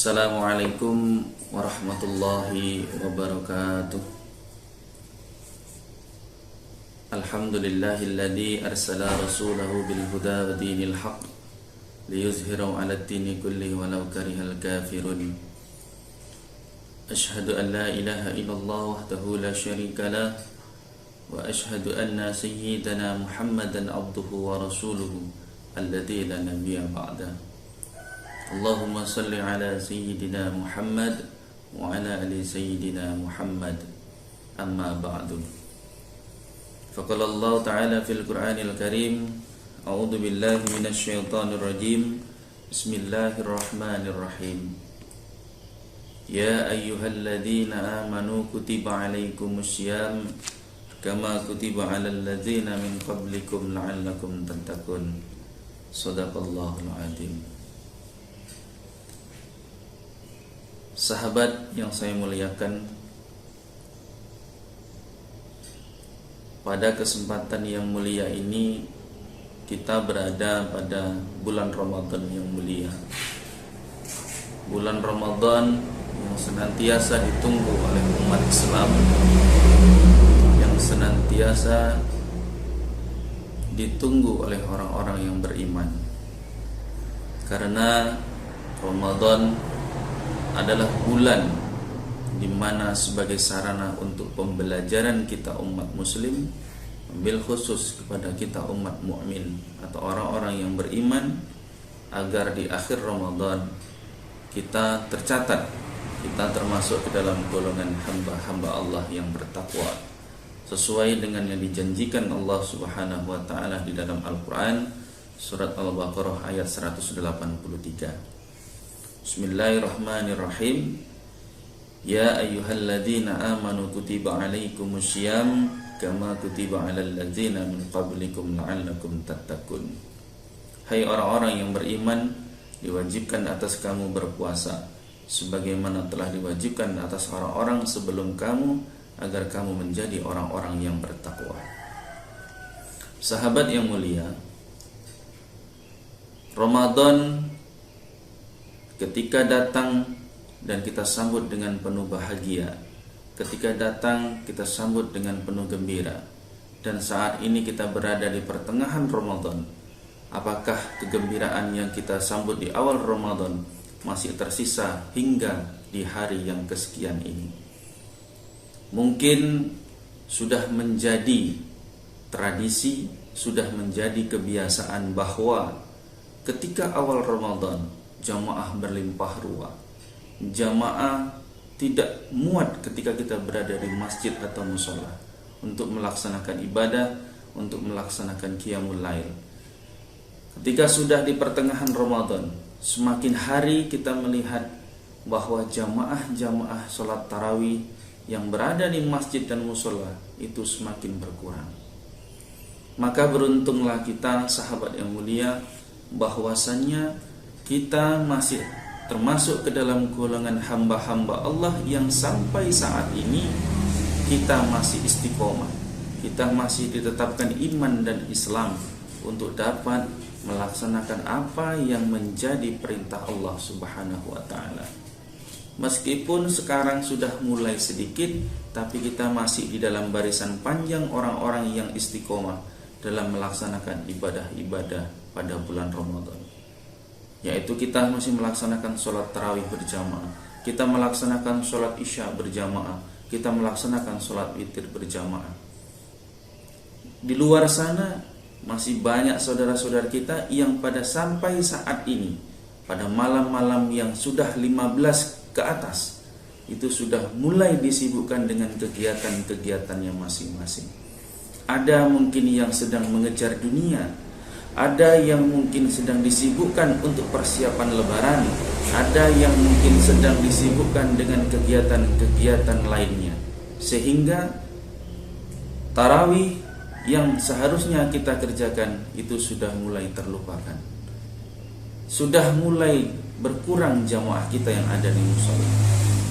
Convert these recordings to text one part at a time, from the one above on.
Assalamualaikum warahmatullahi wabarakatuh. Alhamdulillahilladzi arsala rasulahu bil huda wa dinil haqq liyuzhirahu 'alad dini kullihi walau karihal kafirun. Asyhadu an la ilaha illallah wahdahu la syarika lah wa asyhadu anna sayyidana Muhammadan abduhu wa rasuluhu alladzi la nabiyya ba'da. Allahumma salli ala sayyidina Muhammad wa ala ali sayyidina Muhammad, amma ba'du. Faqala Allah ta'ala fil Qur'anil Karim, a'udzu billahi minasy syaithanir rajim. Bismillahirrahmanirrahim. Ya ayyuhalladzina amanu kutiba 'alaikumus syiyam kama kutiba 'alal ladzina min qablikum la'allakum tattaqun. Shadaqallahul 'adzim. Sahabat yang saya muliakan, pada kesempatan yang mulia ini kita berada pada bulan Ramadan yang mulia. Bulan Ramadan yang senantiasa ditunggu oleh umat Islam, yang senantiasa ditunggu oleh orang-orang yang beriman. Karena Ramadan adalah bulan di mana sebagai sarana untuk pembelajaran kita umat muslim, ambil khusus kepada kita umat mukmin atau orang-orang yang beriman, agar di akhir Ramadan kita tercatat, kita termasuk ke dalam golongan hamba-hamba Allah yang bertakwa sesuai dengan yang dijanjikan Allah Subhanahu wa taala di dalam Al-Qur'an surat Al-Baqarah ayat 183. Bismillahirrahmanirrahim. Ya ayyuhalladzina amanu kutiba 'alaikumus syiyam kama kutiba 'alal ladzina min qablikum la'allakum tattaqun. Hai orang-orang yang beriman, diwajibkan atas kamu berpuasa sebagaimana telah diwajibkan atas orang-orang sebelum kamu, agar kamu menjadi orang-orang yang bertakwa. Sahabat yang mulia, Ramadan ketika datang dan kita sambut dengan penuh bahagia, ketika datang kita sambut dengan penuh gembira. Dan saat ini kita berada di pertengahan Ramadan. Apakah kegembiraan yang kita sambut di awal Ramadan masih tersisa hingga di hari yang kesekian ini? Mungkin sudah menjadi tradisi, sudah menjadi kebiasaan bahwa ketika awal Ramadan jamaah berlimpah ruah. Jamaah tidak muat ketika kita berada di masjid atau musola untuk melaksanakan ibadah, untuk melaksanakan qiyamul lail. Ketika sudah di pertengahan Ramadan, semakin hari kita melihat bahwa jamaah-jamaah sholat tarawih yang berada di masjid dan musola itu semakin berkurang. Maka beruntunglah kita, sahabat yang mulia, bahwasannya kita masih termasuk ke dalam golongan hamba-hamba Allah yang sampai saat ini kita masih istiqomah, kita masih ditetapkan iman dan Islam untuk dapat melaksanakan apa yang menjadi perintah Allah Subhanahu wa taala. Meskipun sekarang sudah mulai sedikit, tapi kita masih di dalam barisan panjang orang-orang yang istiqomah dalam melaksanakan ibadah-ibadah pada bulan Ramadan. Yaitu kita masih melaksanakan sholat tarawih berjamaah, kita melaksanakan sholat isya berjamaah, kita melaksanakan sholat witir berjamaah. Di luar sana masih banyak saudara-saudara kita yang pada sampai saat ini, pada malam-malam yang sudah 15 ke atas, itu sudah mulai disibukkan dengan kegiatan-kegiatannya masing-masing. Ada mungkin yang sedang mengejar dunia, ada yang mungkin sedang disibukkan untuk persiapan lebaran, ada yang mungkin sedang disibukkan dengan kegiatan-kegiatan lainnya. Sehingga tarawih yang seharusnya kita kerjakan itu sudah mulai terlupakan. Sudah mulai berkurang jamaah kita yang ada di musola.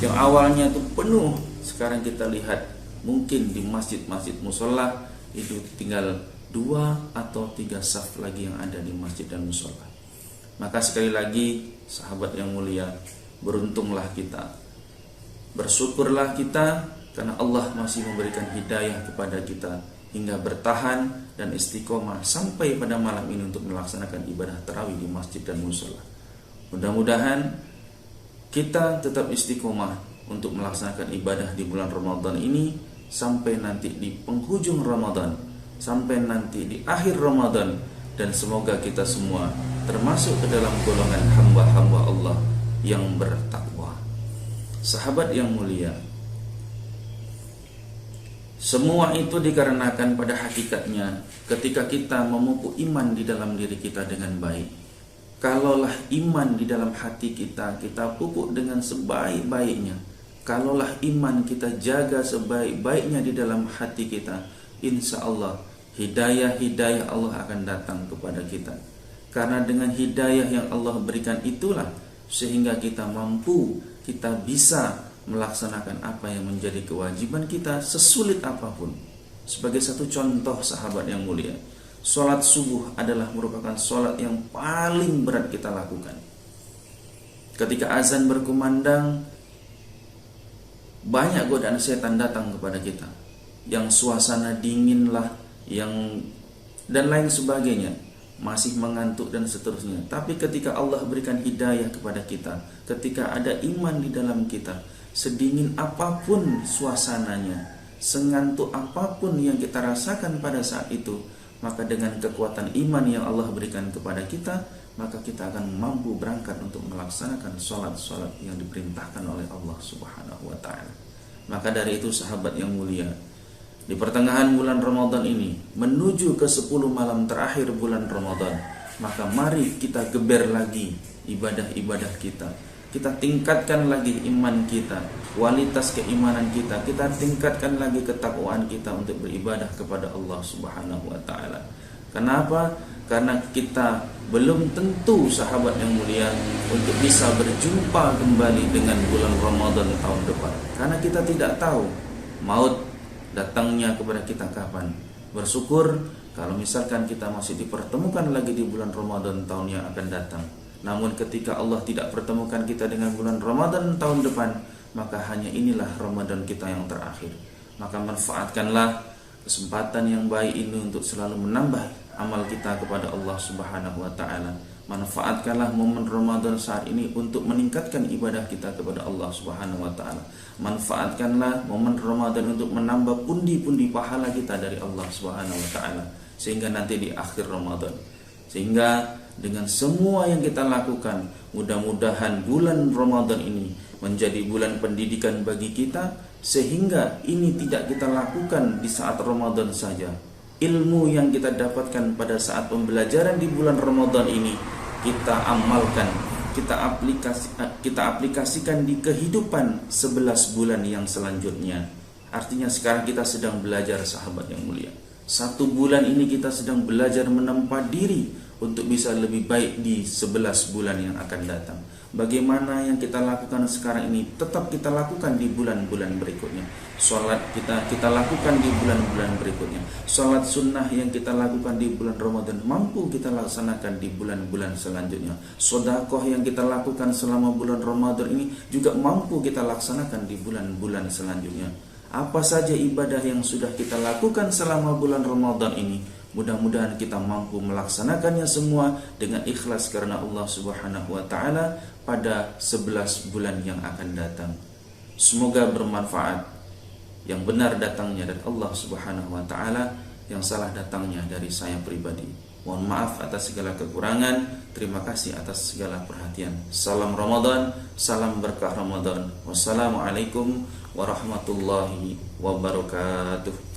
Yang awalnya itu penuh, sekarang kita lihat mungkin di masjid-masjid musola itu tinggal 2 atau 3 saf lagi yang ada di masjid dan musola. Maka sekali lagi sahabat yang mulia, beruntunglah kita, bersyukurlah kita karena Allah masih memberikan hidayah kepada kita hingga bertahan dan istiqomah sampai pada malam ini untuk melaksanakan ibadah tarawih di masjid dan mushola. Mudah-mudahan kita tetap istiqomah untuk melaksanakan ibadah di bulan Ramadan ini sampai nanti di penghujung Ramadan, sampai nanti di akhir Ramadan, dan semoga kita semua termasuk ke dalam golongan hamba-hamba Allah yang bertakwa. Sahabat yang mulia, semua itu dikarenakan pada hakikatnya ketika kita memupuk iman di dalam diri kita dengan baik. Kalaulah iman di dalam hati kita pupuk dengan sebaik-baiknya, kalaulah iman kita jaga sebaik-baiknya di dalam hati kita, insya Allah hidayah Allah akan datang kepada kita. Karena dengan hidayah yang Allah berikan itulah sehingga kita mampu, kita bisa melaksanakan apa yang menjadi kewajiban kita sesulit apapun. Sebagai satu contoh sahabat yang mulia, sholat subuh adalah merupakan sholat yang paling berat kita lakukan. Ketika azan berkumandang, banyak godaan setan datang kepada kita, yang suasana dinginlah, yang dan lain sebagainya, masih mengantuk dan seterusnya. Tapi ketika Allah berikan hidayah kepada kita, ketika ada iman di dalam kita, sedingin apapun suasananya, sengantuk apapun yang kita rasakan pada saat itu, maka dengan kekuatan iman yang Allah berikan kepada kita, maka kita akan mampu berangkat untuk melaksanakan sholat-sholat yang diperintahkan oleh Allah Subhanahu wa ta'ala. Maka dari itu sahabat yang mulia, di pertengahan bulan Ramadan ini menuju ke 10 malam terakhir bulan Ramadan, maka mari kita geber lagi ibadah-ibadah kita. Kita tingkatkan lagi iman kita, kualitas keimanan kita tingkatkan lagi ketakwaan kita untuk beribadah kepada Allah Subhanahu wa ta'ala. Kenapa? Karena kita belum tentu sahabat yang mulia untuk bisa berjumpa kembali dengan bulan Ramadan tahun depan. Karena kita tidak tahu maut datangnya kepada kita kapan. Bersyukur kalau misalkan kita masih dipertemukan lagi di bulan Ramadan tahun yang akan datang. Namun ketika Allah tidak pertemukan kita dengan bulan Ramadan tahun depan, maka hanya inilah Ramadan kita yang terakhir. Maka manfaatkanlah kesempatan yang baik ini untuk selalu menambah amal kita kepada Allah Subhanahu wa ta'ala. Manfaatkanlah momen Ramadan saat ini untuk meningkatkan ibadah kita kepada Allah Subhanahu wa ta'ala. Manfaatkanlah momen Ramadan untuk menambah pundi-pundi pahala kita dari Allah Subhanahu wa ta'ala, sehingga nanti di akhir Ramadan, sehingga dengan semua yang kita lakukan, mudah-mudahan bulan Ramadan ini menjadi bulan pendidikan bagi kita, sehingga ini tidak kita lakukan di saat Ramadan saja. Ilmu yang kita dapatkan pada saat pembelajaran di bulan Ramadan ini kita amalkan, kita aplikasikan di kehidupan 11 bulan yang selanjutnya. Artinya sekarang kita sedang belajar sahabat yang mulia. 1 bulan ini kita sedang belajar menempa diri untuk bisa lebih baik di 11 bulan yang akan datang. Bagaimana yang kita lakukan sekarang ini tetap kita lakukan di bulan-bulan berikutnya. Sholat kita lakukan di bulan-bulan berikutnya. Sholat sunnah yang kita lakukan di bulan Ramadan mampu kita laksanakan di bulan-bulan selanjutnya. Sedekah yang kita lakukan selama bulan Ramadan ini juga mampu kita laksanakan di bulan-bulan selanjutnya. Apa saja ibadah yang sudah kita lakukan selama bulan Ramadan ini, mudah-mudahan kita mampu melaksanakannya semua dengan ikhlas karena Allah Subhanahu wa ta'ala pada 11 bulan yang akan datang. Semoga bermanfaat. Yang benar datangnya dari Allah Subhanahu wa ta'ala, yang salah datangnya dari saya pribadi. Mohon maaf atas segala kekurangan. Terima kasih atas segala perhatian. Salam Ramadan, salam berkah Ramadan. Wassalamualaikum warahmatullahi wabarakatuh.